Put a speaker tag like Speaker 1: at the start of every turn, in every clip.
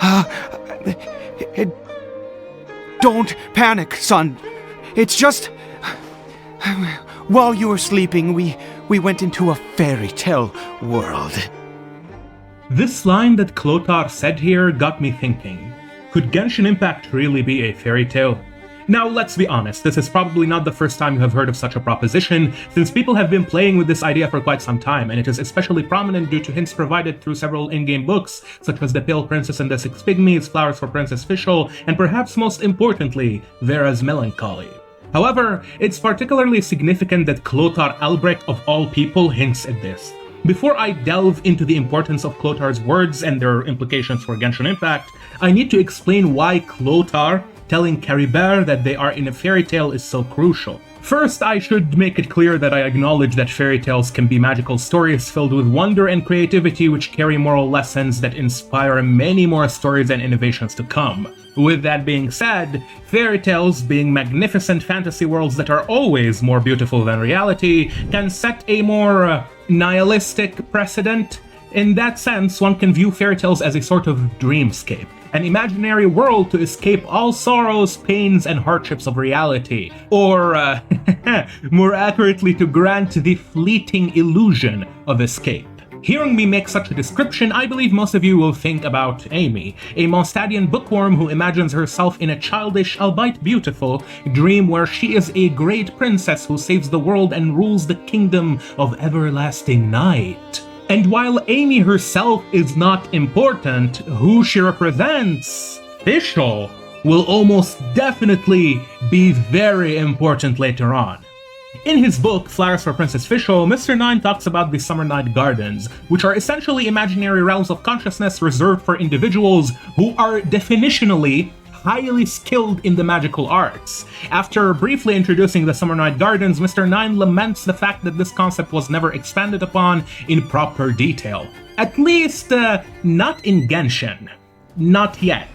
Speaker 1: It, don't panic, son. It's just... While you were sleeping, we went into a fairy tale world.
Speaker 2: This line that Clothar said here got me thinking. Could Genshin Impact really be a fairy tale? Now, let's be honest, this is probably not the first time you have heard of such a proposition, since people have been playing with this idea for quite some time, and it is especially prominent due to hints provided through several in-game books, such as The Pale Princess and the Six Pygmies, Flowers for Princess Fischl, and perhaps most importantly, Vera's Melancholy. However, it's particularly significant that Clothar Albrecht of all people hints at this. Before I delve into the importance of Clothar's words and their implications for Genshin Impact, I need to explain why Clothar telling Caribert that they are in a fairy tale is so crucial. First, I should make it clear that I acknowledge that fairy tales can be magical stories filled with wonder and creativity which carry moral lessons that inspire many more stories and innovations to come. With that being said, fairy tales, being magnificent fantasy worlds that are always more beautiful than reality, can set a more nihilistic precedent. In that sense, one can view fairy tales as a sort of dreamscape, an imaginary world to escape all sorrows, pains, and hardships of reality, or, more accurately, to grant the fleeting illusion of escape. Hearing me make such a description, I believe most of you will think about Amy, a Mondstadian bookworm who imagines herself in a childish, albeit beautiful, dream where she is a great princess who saves the world and rules the kingdom of everlasting night. And while Amy herself is not important, who she represents, Fischl, will almost definitely be very important later on. In his book, Flowers for Princess Fischl, Mr. Nine talks about the Summer Night Gardens, which are essentially imaginary realms of consciousness reserved for individuals who are definitionally highly skilled in the magical arts. After briefly introducing the Summer Night Gardens, Mr. Nine laments the fact that this concept was never expanded upon in proper detail. At least, not in Genshin. Not yet.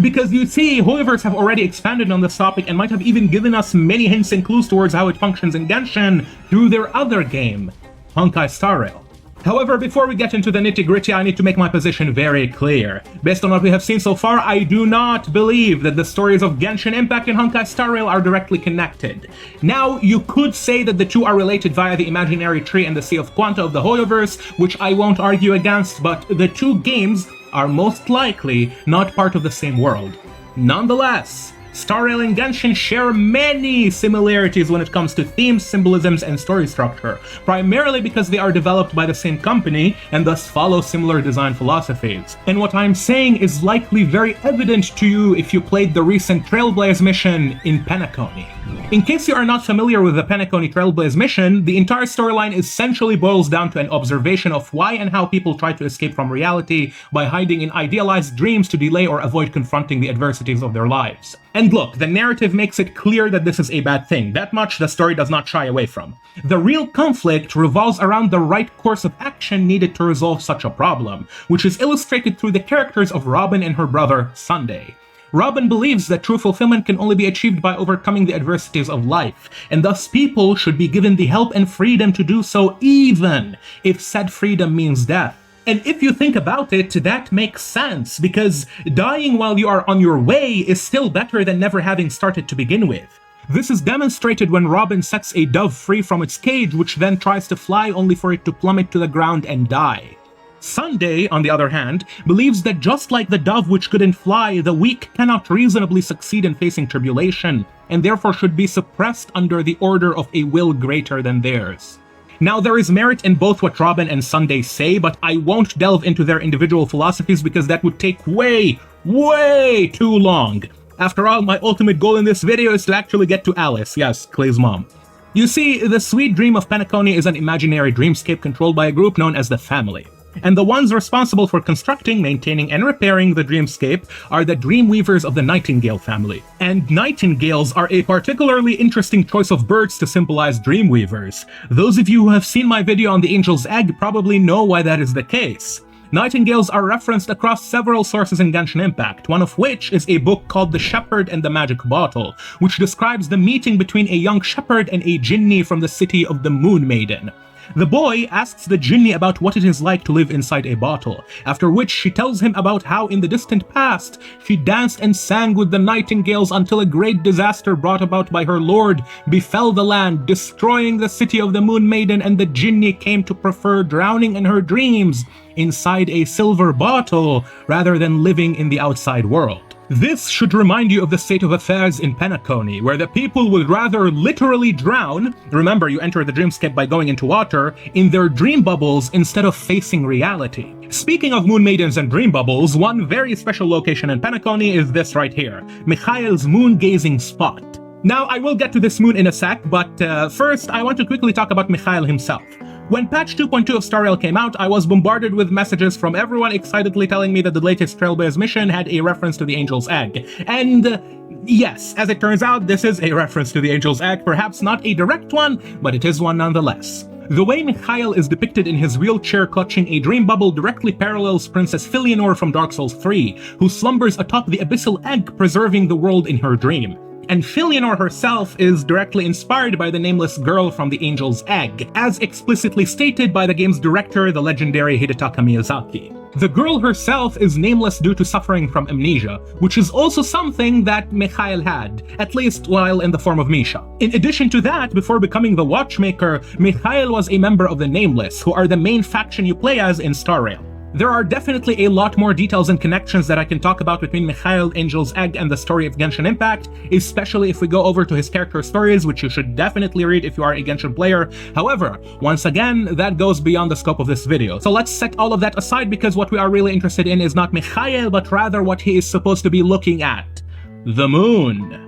Speaker 2: Because you see, Hoyoverse have already expanded on this topic and might have even given us many hints and clues towards how it functions in Genshin through their other game, Honkai Star Rail. However, before we get into the nitty-gritty, I need to make my position very clear. Based on what we have seen so far, I do not believe that the stories of Genshin Impact and Honkai Star Rail are directly connected. Now, you could say that the two are related via the imaginary tree and the Sea of Quanta of the Hoyoverse, which I won't argue against, but the two games are most likely not part of the same world. Nonetheless, Star Rail and Genshin share many similarities when it comes to themes, symbolisms, and story structure, primarily because they are developed by the same company and thus follow similar design philosophies. And what I'm saying is likely very evident to you if you played the recent Trailblaze Mission in Penacony. In case you are not familiar with the Penacony Trailblaze Mission, the entire storyline essentially boils down to an observation of why and how people try to escape from reality by hiding in idealized dreams to delay or avoid confronting the adversities of their lives. And look, the narrative makes it clear that this is a bad thing. That much the story does not shy away from. The real conflict revolves around the right course of action needed to resolve such a problem, which is illustrated through the characters of Robin and her brother, Sunday. Robin believes that true fulfillment can only be achieved by overcoming the adversities of life, and thus people should be given the help and freedom to do so even if said freedom means death. And if you think about it, that makes sense, because dying while you are on your way is still better than never having started to begin with. This is demonstrated when Robin sets a dove free from its cage, which then tries to fly only for it to plummet to the ground and die. Sunday, on the other hand, believes that just like the dove which couldn't fly, the weak cannot reasonably succeed in facing tribulation, and therefore should be suppressed under the order of a will greater than theirs. Now, there is merit in both what Robin and Sunday say, but I won't delve into their individual philosophies because that would take way too long. After all, my ultimate goal in this video is to actually get to Alice, yes, Clay's mom. You see, the sweet dream of Penacony is an imaginary dreamscape controlled by a group known as the Family. And the ones responsible for constructing, maintaining, and repairing the dreamscape are the Dreamweavers of the Nightingale family. And nightingales are a particularly interesting choice of birds to symbolize Dreamweavers. Those of you who have seen my video on the Angel's Egg probably know why that is the case. Nightingales are referenced across several sources in Genshin Impact, one of which is a book called The Shepherd and the Magic Bottle, which describes the meeting between a young shepherd and a Jinni from the city of the Moon Maiden. The boy asks the Jinni about what it is like to live inside a bottle, after which she tells him about how in the distant past she danced and sang with the nightingales until a great disaster brought about by her lord befell the land, destroying the city of the Moon Maiden, and the Jinni came to prefer drowning in her dreams inside a silver bottle rather than living in the outside world. This should remind you of the state of affairs in Penacony, where the people would rather literally drown, remember you enter the dreamscape by going into water, in their dream bubbles instead of facing reality. Speaking of moon maidens and dream bubbles, one very special location in Penacony is this right here, Mikhail's moon-gazing spot. Now, I will get to this moon in a sec, but first I want to quickly talk about Mikhail himself. When patch 2.2 of Star Rail came out, I was bombarded with messages from everyone excitedly telling me that the latest Trailblaze mission had a reference to the Angel's Egg. And yes, as it turns out, this is a reference to the Angel's Egg, perhaps not a direct one, but it is one nonetheless. The way Mikhail is depicted in his wheelchair clutching a dream bubble directly parallels Princess Filianore from Dark Souls 3, who slumbers atop the abyssal egg preserving the world in her dream. And Filianore herself is directly inspired by the nameless girl from the Angel's Egg, as explicitly stated by the game's director, the legendary Hidetaka Miyazaki. The girl herself is nameless due to suffering from amnesia, which is also something that Mikhail had, at least while in the form of Misha. In addition to that, before becoming the Watchmaker, Mikhail was a member of the Nameless, who are the main faction you play as in Star Rail. There are definitely a lot more details and connections that I can talk about between Mikhail, Angel's Egg, and the story of Genshin Impact, especially if we go over to his character stories, which you should definitely read if you are a Genshin player. However, once again, that goes beyond the scope of this video. So let's set all of that aside, because what we are really interested in is not Mikhail, but rather what he is supposed to be looking at. The moon.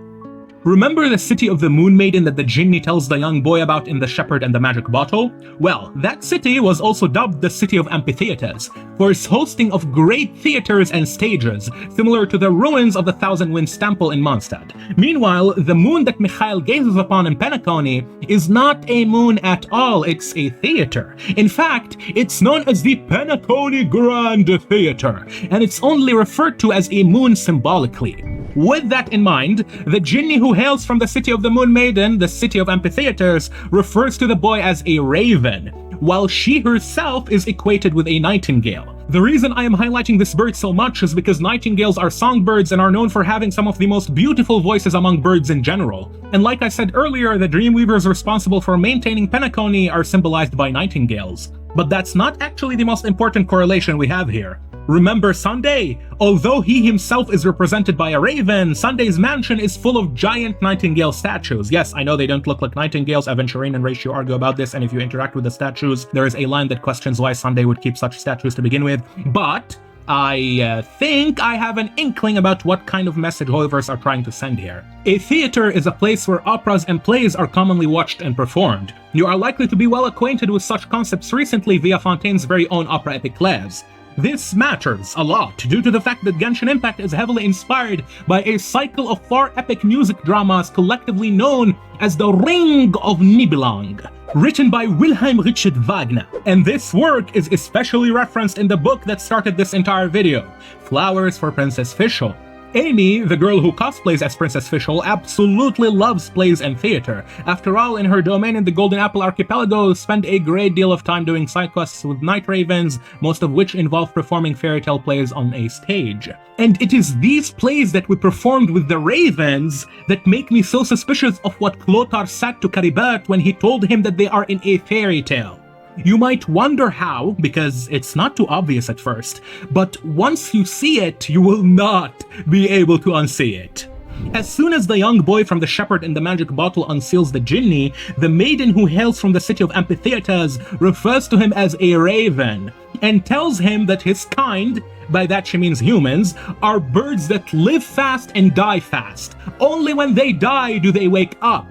Speaker 2: Remember the city of the Moon Maiden that the Jinni tells the young boy about in The Shepherd and the Magic Bottle? Well, that city was also dubbed the City of Amphitheaters, for its hosting of great theaters and stages, similar to the ruins of the Thousand Winds Temple in Mondstadt. Meanwhile, the moon that Mikhail gazes upon in Penacony is not a moon at all, it's a theater. In fact, it's known as the Penacony Grand Theater, and it's only referred to as a moon symbolically. With that in mind, the Jinni who hails from the city of the Moon Maiden, the city of amphitheaters, refers to the boy as a raven, while she herself is equated with a nightingale. The reason I am highlighting this bird so much is because nightingales are songbirds and are known for having some of the most beautiful voices among birds in general. And like I said earlier, the Dreamweavers responsible for maintaining Penacony are symbolized by nightingales. But that's not actually the most important correlation we have here. Remember Sunday? Although he himself is represented by a raven, Sunday's mansion is full of giant nightingale statues. Yes, I know they don't look like nightingales. Aventurine and Ratio argue about this, and if you interact with the statues, there is a line that questions why Sunday would keep such statues to begin with. But I think I have an inkling about what kind of message Hoyoverse are trying to send here. A theater is a place where operas and plays are commonly watched and performed. You are likely to be well acquainted with such concepts recently via Fontaine's very own opera epic Clèves. This matters a lot due to the fact that Genshin Impact is heavily inspired by a cycle of far epic music dramas collectively known as the Ring of Nibelung, written by Wilhelm Richard Wagner. And this work is especially referenced in the book that started this entire video, Flowers for Princess Fischl. Amy, the girl who cosplays as Princess Fischl, absolutely loves plays and theater. After all, in her domain in the Golden Apple Archipelago, spent a great deal of time doing side quests with night ravens, most of which involve performing fairy tale plays on a stage. And it is these plays that we performed with the ravens that make me so suspicious of what Clothar said to Caribert when he told him that they are in a fairy tale. You might wonder how, because it's not too obvious at first, but once you see it, you will not be able to unsee it. As soon as the young boy from The Shepherd and the Magic Bottle unseals the Jinni, the maiden who hails from the city of amphitheaters refers to him as a raven, and tells him that his kind, by that she means humans, are birds that live fast and die fast. Only when they die do they wake up.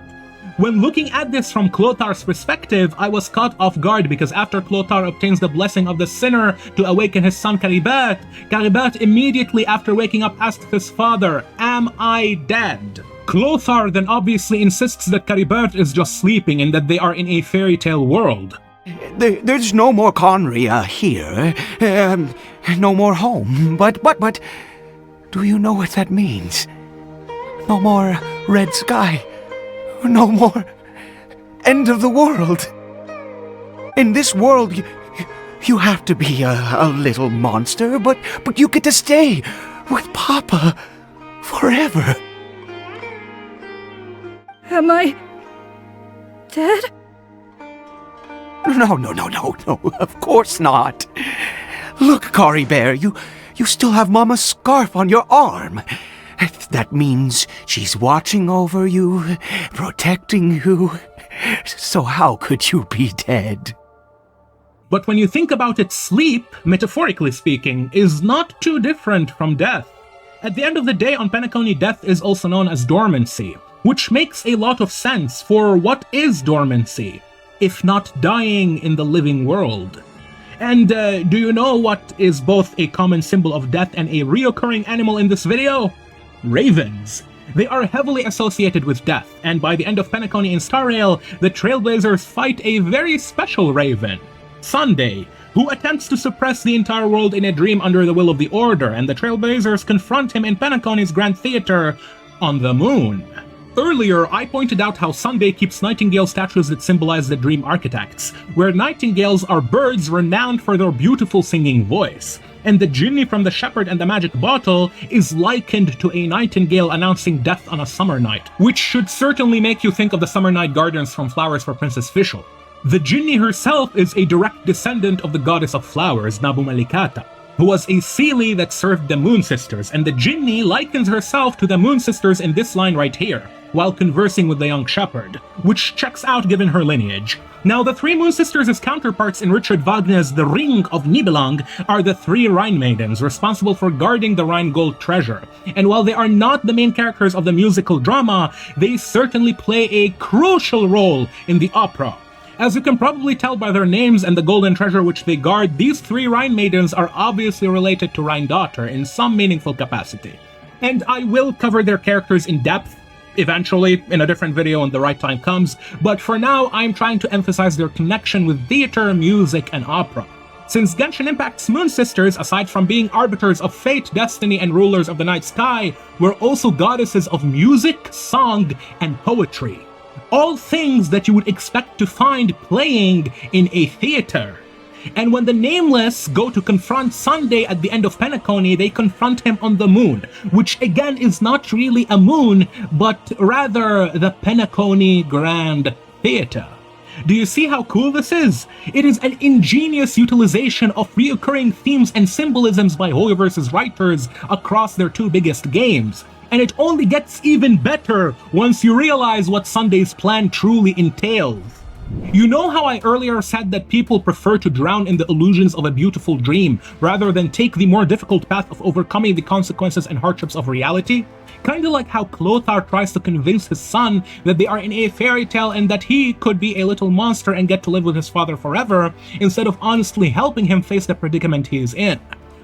Speaker 2: When looking at this from Clothar's perspective, I was caught off guard because after Clothar obtains the blessing of the sinner to awaken his son Caribert, Caribert immediately after waking up asks his father, "Am I dead?" Clothar then obviously insists that Caribert is just sleeping and that they are in a fairy tale world.
Speaker 1: There's no more Conria here. No more home. But, do you know what that means? No more red sky. No more end of the world. In this world, you have to be a little monster, but you get to stay with Papa forever.
Speaker 3: Am I dead?
Speaker 1: No, of course not. Look, Kari Bear, you still have Mama's scarf on your arm. That means she's watching over you, protecting you. So how could you be dead?
Speaker 2: But when you think about it, sleep, metaphorically speaking, is not too different from death. At the end of the day, on Penacony, death is also known as dormancy, which makes a lot of sense, for what is dormancy, if not dying in the living world? And do you know what is both a common symbol of death and a reoccurring animal in this video? Ravens. They are heavily associated with death, and by the end of Penacony in Star Rail, the Trailblazers fight a very special raven, Sunday, who attempts to suppress the entire world in a dream under the will of the Order, and the Trailblazers confront him in Penacony's Grand Theater on the moon. Earlier, I pointed out how Sunday keeps nightingale statues that symbolize the dream architects, where nightingales are birds renowned for their beautiful singing voice, and the genie from the shepherd and the magic bottle is likened to a nightingale announcing death on a summer night, which should certainly make you think of the Summer Night Gardens from Flowers for Princess Fischl. The genie herself is a direct descendant of the goddess of flowers, Nabu Malikata, who was a Seelie that served the Moon Sisters, and the genie likens herself to the Moon Sisters in this line right here, while conversing with the young shepherd, which checks out given her lineage. Now, the three Moon Sisters' counterparts in Richard Wagner's The Ring of Nibelung are the three Rhine Maidens, responsible for guarding the Rhine Gold treasure. And while they are not the main characters of the musical drama, they certainly play a crucial role in the opera. As you can probably tell by their names and the golden treasure which they guard, these three Rhine Maidens are obviously related to Rhine Daughter in some meaningful capacity. And I will cover their characters in depth, eventually, in a different video when the right time comes, but for now I'm trying to emphasize their connection with theater, music, and opera. Since Genshin Impact's Moon Sisters, aside from being arbiters of fate, destiny, and rulers of the night sky, were also goddesses of music, song, and poetry. All things that you would expect to find playing in a theater. And when the Nameless go to confront Sunday at the end of Penacony, they confront him on the moon, which again is not really a moon, but rather the Penacony Grand Theater. Do you see how cool this is? It is an ingenious utilization of reoccurring themes and symbolisms by Hoyoverse's writers across their two biggest games. And it only gets even better once you realize what Sunday's plan truly entails. You know how I earlier said that people prefer to drown in the illusions of a beautiful dream rather than take the more difficult path of overcoming the consequences and hardships of reality? Kinda like how Clothar tries to convince his son that they are in a fairy tale and that he could be a little monster and get to live with his father forever, instead of honestly helping him face the predicament he is in.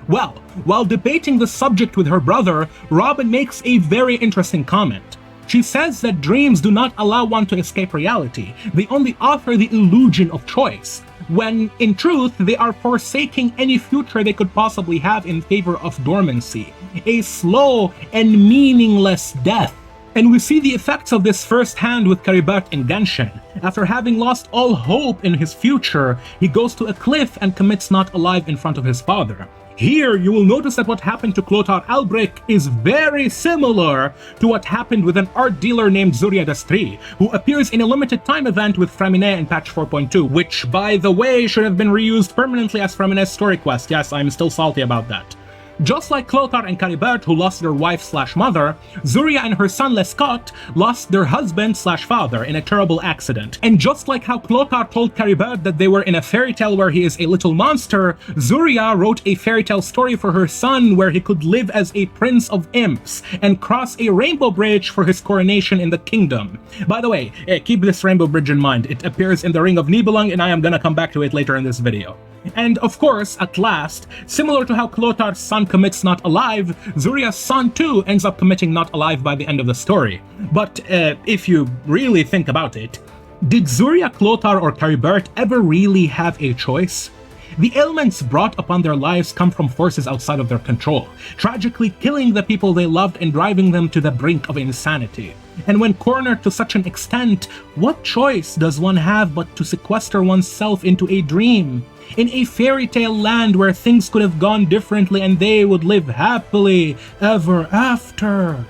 Speaker 2: Well, while debating the subject with her brother, Robin makes a very interesting comment. She says that dreams do not allow one to escape reality, they only offer the illusion of choice, when, in truth, they are forsaking any future they could possibly have in favor of dormancy, a slow and meaningless death. And we see the effects of this firsthand with Caribert in Genshin. After having lost all hope in his future, he goes to a cliff and commits not alive in front of his father. Here, you will notice that what happened to Clothar Albric is very similar to what happened with an art dealer named Zuria Destri, who appears in a limited time event with Framinet in patch 4.2, which, by the way, should have been reused permanently as Framinet's story quest. Yes, I'm still salty about that. Just like Clothar and Caribert, who lost their wife/mother, Zuria and her son Lescott lost their husband/father in a terrible accident. And just like how Clothar told Caribert that they were in a fairy tale where he is a little monster, Zuria wrote a fairy tale story for her son where he could live as a prince of imps and cross a rainbow bridge for his coronation in the kingdom. By the way, keep this rainbow bridge in mind. It appears in the Ring of Nibelung, and I am gonna come back to it later in this video. And of course, at last, similar to how Clothar's son commits not alive, Zuria's son too ends up committing not alive by the end of the story. But if you really think about it, did Zuria, Clothar, or Caribert ever really have a choice? The ailments brought upon their lives come from forces outside of their control, tragically killing the people they loved and driving them to the brink of insanity. And when cornered to such an extent, what choice does one have but to sequester oneself into a dream? In a fairy tale land where things could have gone differently and they would live happily ever after.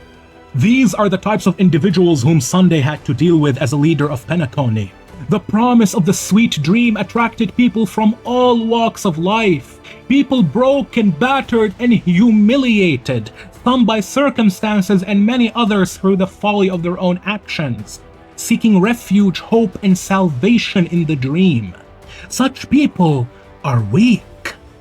Speaker 2: These are the types of individuals whom Sunday had to deal with as a leader of Penacony. The promise of the sweet dream attracted people from all walks of life. People broken, battered, and humiliated, some by circumstances and many others through the folly of their own actions, seeking refuge, hope, and salvation in the dream. Such people are weak.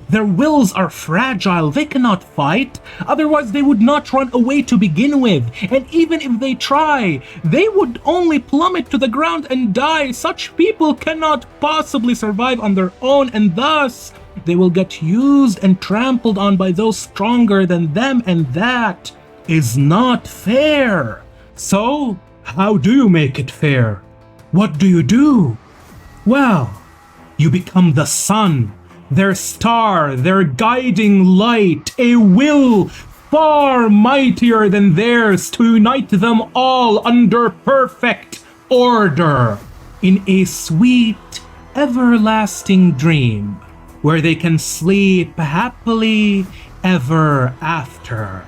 Speaker 2: Their wills are fragile, they cannot fight, otherwise they would not run away to begin with, and even if they try, they would only plummet to the ground and die. Such people cannot possibly survive on their own, and thus they will get used and trampled on by those stronger than them, and that is not fair. So, how do you make it fair? What do you do? Well, you become the sun, their star, their guiding light, a will far mightier than theirs to unite them all under perfect order in a sweet, everlasting dream where they can sleep happily ever after.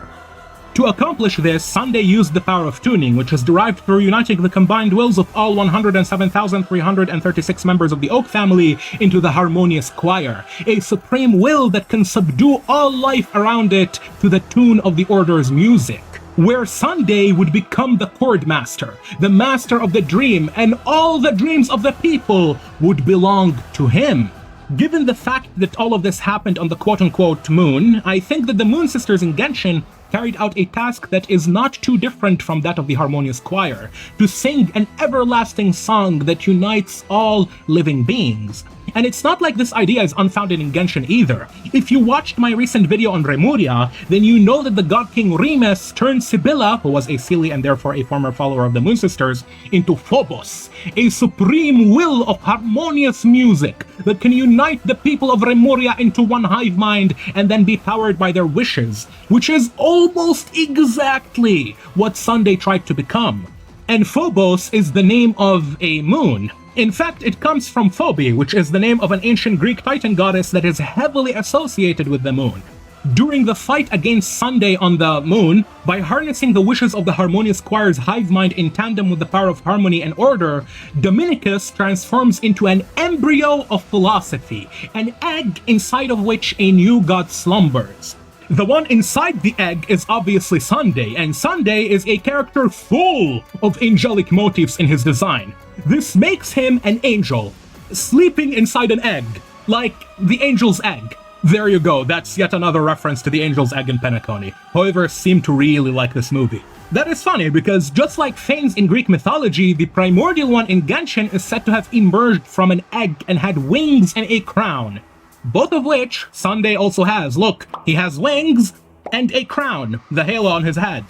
Speaker 2: To accomplish this, Sunday used the power of tuning, which is derived through uniting the combined wills of all 107,336 members of the Oak family into the harmonious choir, a supreme will that can subdue all life around it to the tune of the Order's music, where Sunday would become the chord master, the master of the dream, and all the dreams of the people would belong to him. Given the fact that all of this happened on the quote-unquote moon, I think that the Moon Sisters in Genshin carried out a task that is not too different from that of the Harmonious Choir, to sing an everlasting song that unites all living beings. And it's not like this idea is unfounded in Genshin either. If you watched my recent video on Remuria, then you know that the God King Remus turned Sibylla, who was a Seelie and therefore a former follower of the Moon Sisters, into Phobos, a supreme will of harmonious music that can unite the people of Remuria into one hive mind and then be powered by their wishes, which is almost exactly what Sunday tried to become. And Phobos is the name of a moon. In fact, it comes from Phoebe, which is the name of an ancient Greek Titan goddess that is heavily associated with the moon. During the fight against Sunday on the moon, by harnessing the wishes of the Harmonious Choir's hive mind in tandem with the power of harmony and order, Dominicus transforms into an embryo of philosophy, an egg inside of which a new god slumbers. The one inside the egg is obviously Sunday, and Sunday is a character full of angelic motifs in his design. This makes him an angel, sleeping inside an egg, like the angel's egg. There you go, that's yet another reference to the angel's egg in Penacony. Hoyoverse seemed to really like this movie. That is funny, because just like Fanes in Greek mythology, the primordial one in Genshin is said to have emerged from an egg and had wings and a crown. Both of which Sunday also has. Look, he has wings and a crown, the halo on his head.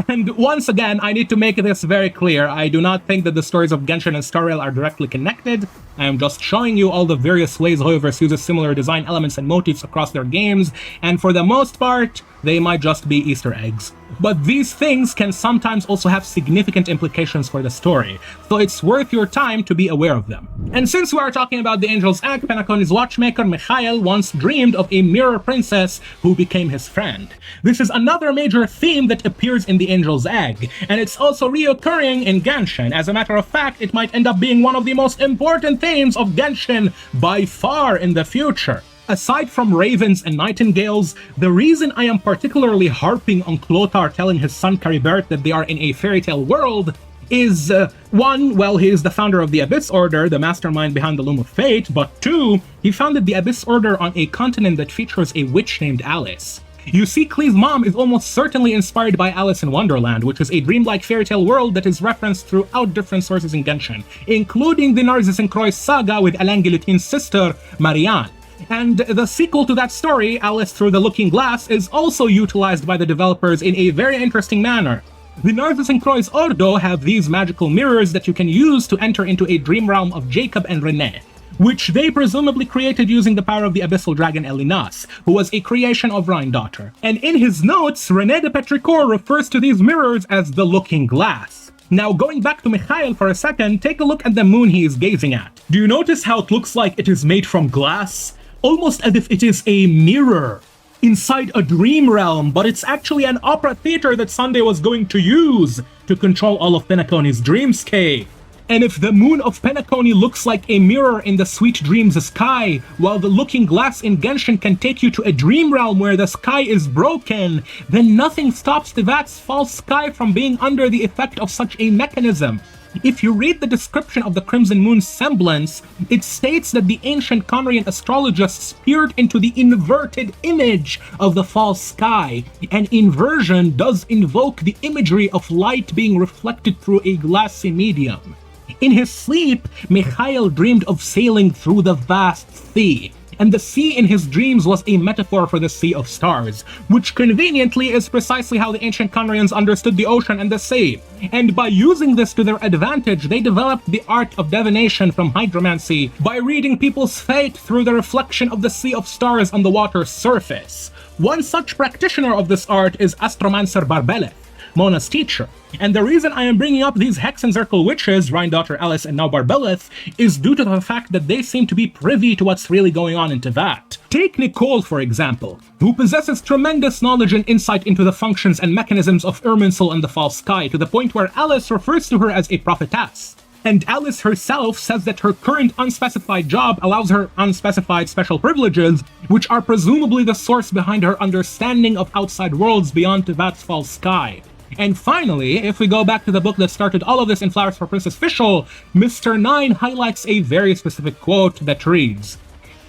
Speaker 2: And once again, I need to make this very clear. I do not think that the stories of Genshin and Star Rail are directly connected. I am just showing you all the various ways Hoyoverse uses similar design elements and motifs across their games, and for the most part, they might just be Easter eggs. But these things can sometimes also have significant implications for the story, so it's worth your time to be aware of them. And since we are talking about the Angel's Egg, Penacony's watchmaker Mikhail once dreamed of a mirror princess who became his friend. This is another major theme that appears in the Angel's Egg, and it's also reoccurring in Genshin. As a matter of fact, it might end up being one of the most important themes of Genshin by far in the future. Aside from ravens and nightingales, the reason I am particularly harping on Clothar telling his son Caribert that they are in a fairy tale world is, one, well, he is the founder of the Abyss Order, the mastermind behind the Loom of Fate, but two, he founded the Abyss Order on a continent that features a witch named Alice. You see, Klee's mom is almost certainly inspired by Alice in Wonderland, which is a dreamlike fairy tale world that is referenced throughout different sources in Genshin, including the Narzissen-Croix saga with Elangilutine's sister, Marianne. And the sequel to that story, Alice Through the Looking Glass, is also utilized by the developers in a very interesting manner. The Narzissen-Croix Ordo have these magical mirrors that you can use to enter into a dream realm of Jacob and Renée. which they presumably created using the power of the abyssal dragon Elinas, who was a creation of Rhine-Daughter. And in his notes, René de Petrichor refers to these mirrors as the Looking Glass. Now, going back to Mikhail for a second, take a look at the moon he is gazing at. Do you notice how it looks like it is made from glass? Almost as if it is a mirror inside a dream realm, but it's actually an opera theater that Sunday was going to use to control all of Penacony's dreamscape. And if the moon of Penacony looks like a mirror in the sweet dreams sky, while the Looking Glass in Genshin can take you to a dream realm where the sky is broken, then nothing stops Teyvat's false sky from being under the effect of such a mechanism. If you read the description of the Crimson Moon's semblance, it states that the ancient Conrian astrologists peered into the inverted image of the false sky, and inversion does invoke the imagery of light being reflected through a glassy medium. In his sleep, Mikhail dreamed of sailing through the vast sea, and the sea in his dreams was a metaphor for the Sea of Stars, which conveniently is precisely how the ancient Conrians understood the ocean and the sea. And by using this to their advantage, they developed the art of divination from hydromancy by reading people's fate through the reflection of the Sea of Stars on the water's surface. One such practitioner of this art is Astromancer Barbeleth, Mona's teacher. And the reason I am bringing up these Hexenzirkel witches, Rhine-Daughter Alice and now Barbeleth, is due to the fact that they seem to be privy to what's really going on in Teyvat. Take Nicole, for example, who possesses tremendous knowledge and insight into the functions and mechanisms of Irminsul and the False Sky, to the point where Alice refers to her as a prophetess. And Alice herself says that her current unspecified job allows her unspecified special privileges, which are presumably the source behind her understanding of outside worlds beyond Teyvat's False Sky. And finally, if we go back to the book that started all of this in Flowers for Princess Fischl, Mr. 9 highlights a very specific quote that reads,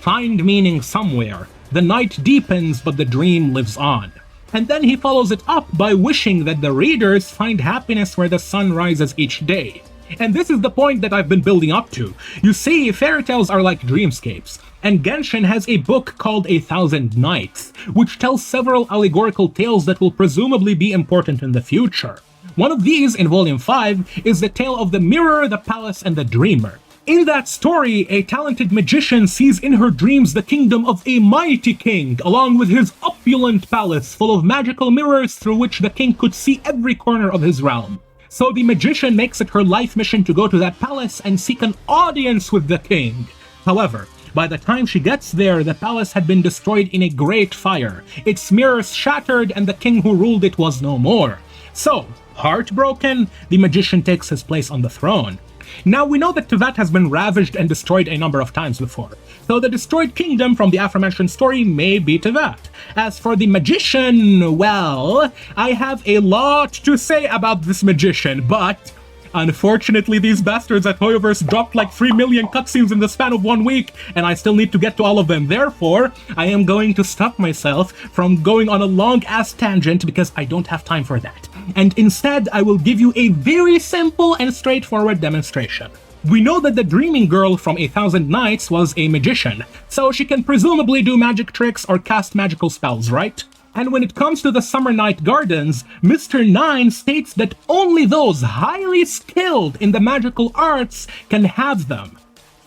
Speaker 2: "Find meaning somewhere. The night deepens, but the dream lives on." And then he follows it up by wishing that the readers find happiness where the sun rises each day. And this is the point that I've been building up to. You see, fairy tales are like dreamscapes, and Genshin has a book called 1,000 Nights, which tells several allegorical tales that will presumably be important in the future. One of these, in Volume 5, is the tale of the Mirror, the Palace, and the Dreamer. In that story, a talented magician sees in her dreams the kingdom of a mighty king, along with his opulent palace full of magical mirrors through which the king could see every corner of his realm. So the magician makes it her life mission to go to that palace and seek an audience with the king. However, by the time she gets there, the palace had been destroyed in a great fire. Its mirrors shattered and the king who ruled it was no more. So, heartbroken, the magician takes his place on the throne. Now, we know that Teyvat has been ravaged and destroyed a number of times before, so the destroyed kingdom from the aforementioned story may be Teyvat. As for the magician, well, I have a lot to say about this magician, but unfortunately these bastards at Hoyoverse dropped like 3 million cutscenes in the span of 1 week, and I still need to get to all of them. Therefore, I am going to stop myself from going on a long-ass tangent because I don't have time for that. And instead, I will give you a very simple and straightforward demonstration. We know that the dreaming girl from 1,000 Nights was a magician, so she can presumably do magic tricks or cast magical spells, right? And when it comes to the Summer Night Gardens, Mr. 9 states that only those highly skilled in the magical arts can have them.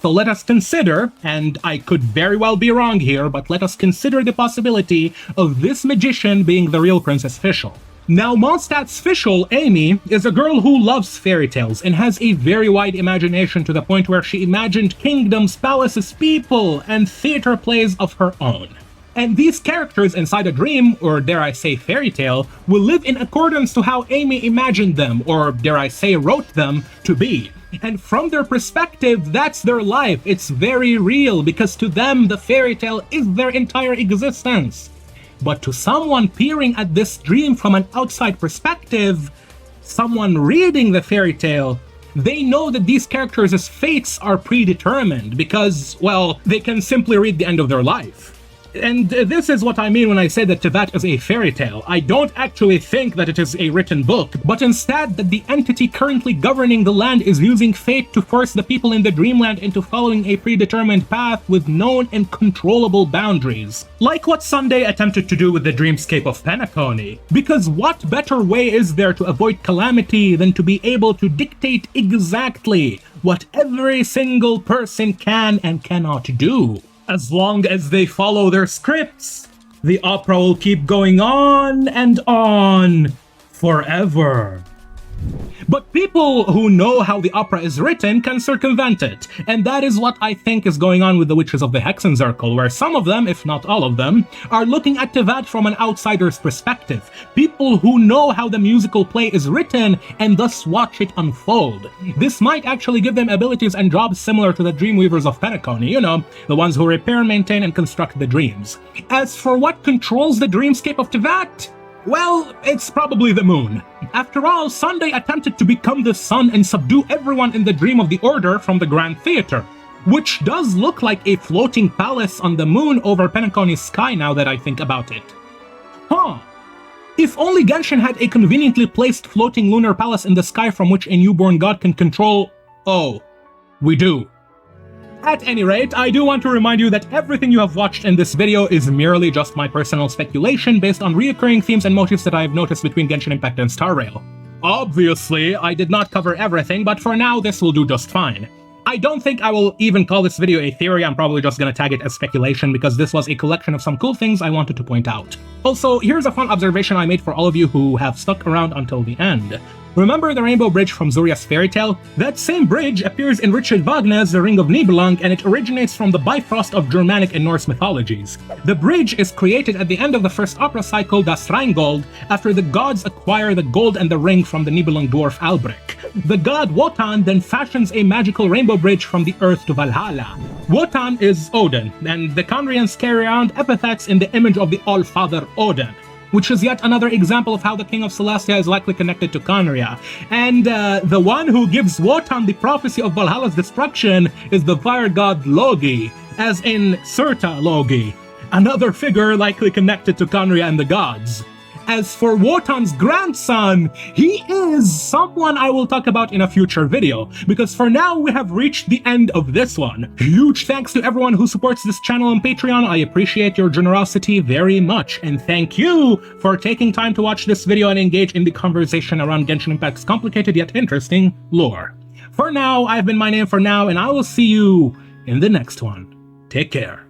Speaker 2: So let us consider, and I could very well be wrong here, but let us consider the possibility of this magician being the real Princess Fischl. Now, Mondstadt's Fischl, Amy, is a girl who loves fairy tales and has a very wide imagination to the point where she imagined kingdoms, palaces, people, and theater plays of her own. And these characters inside a dream, or dare I say fairy tale, will live in accordance to how Amy imagined them, or dare I say wrote them, to be. And from their perspective, that's their life. It's very real, because to them, the fairy tale is their entire existence. But to someone peering at this dream from an outside perspective, someone reading the fairy tale, they know that these characters' fates are predetermined because, well, they can simply read the end of their life. And this is what I mean when I say that Teyvat is a fairy tale. I don't actually think that it is a written book, but instead that the entity currently governing the land is using fate to force the people in the dreamland into following a predetermined path with known and controllable boundaries. Like what Sunday attempted to do with the dreamscape of Penacony. Because what better way is there to avoid calamity than to be able to dictate exactly what every single person can and cannot do. As long as they follow their scripts, the opera will keep going on and on forever. But people who know how the opera is written can circumvent it, and that is what I think is going on with the Witches of the Hexenzirkel, where some of them, if not all of them, are looking at Teyvat from an outsider's perspective. People who know how the musical play is written and thus watch it unfold. This might actually give them abilities and jobs similar to the Dreamweavers of Penacony, you know, the ones who repair, maintain, and construct the dreams. As for what controls the dreamscape of Teyvat, well, it's probably the moon. After all, Sunday attempted to become the sun and subdue everyone in the Dream of the Order from the Grand Theater, which does look like a floating palace on the moon over Penacony's sky now that I think about it. Huh. If only Genshin had a conveniently placed floating lunar palace in the sky from which a newborn god can control... Oh, we do. At any rate, I do want to remind you that everything you have watched in this video is merely just my personal speculation based on reoccurring themes and motifs that I have noticed between Genshin Impact and Star Rail. Obviously, I did not cover everything, but for now this will do just fine. I don't think I will even call this video a theory, I'm probably just gonna tag it as speculation because this was a collection of some cool things I wanted to point out. Also, here's a fun observation I made for all of you who have stuck around until the end. Remember the Rainbow Bridge from Zuria's fairy tale? That same bridge appears in Richard Wagner's The Ring of Nibelung, and it originates from the Bifrost of Germanic and Norse mythologies. The bridge is created at the end of the first opera cycle, Das Rheingold, after the gods acquire the gold and the ring from the Nibelung dwarf Albrek. The god Wotan then fashions a magical rainbow bridge from the earth to Valhalla. Wotan is Odin, and the Conrians carry around epithets in the image of the All-Father Odin, which is yet another example of how the King of Celestia is likely connected to Conria. And the one who gives Wotan the prophecy of Valhalla's destruction is the fire god Logi, as in Surta Logi, another figure likely connected to Conria and the gods. As for Wotan's grandson, he is someone I will talk about in a future video, because for now we have reached the end of this one. Huge thanks to everyone who supports this channel on Patreon. I appreciate your generosity very much, and thank you for taking time to watch this video and engage in the conversation around Genshin Impact's complicated yet interesting lore. For now, I've been My Name for now, and I will see you in the next one. Take care.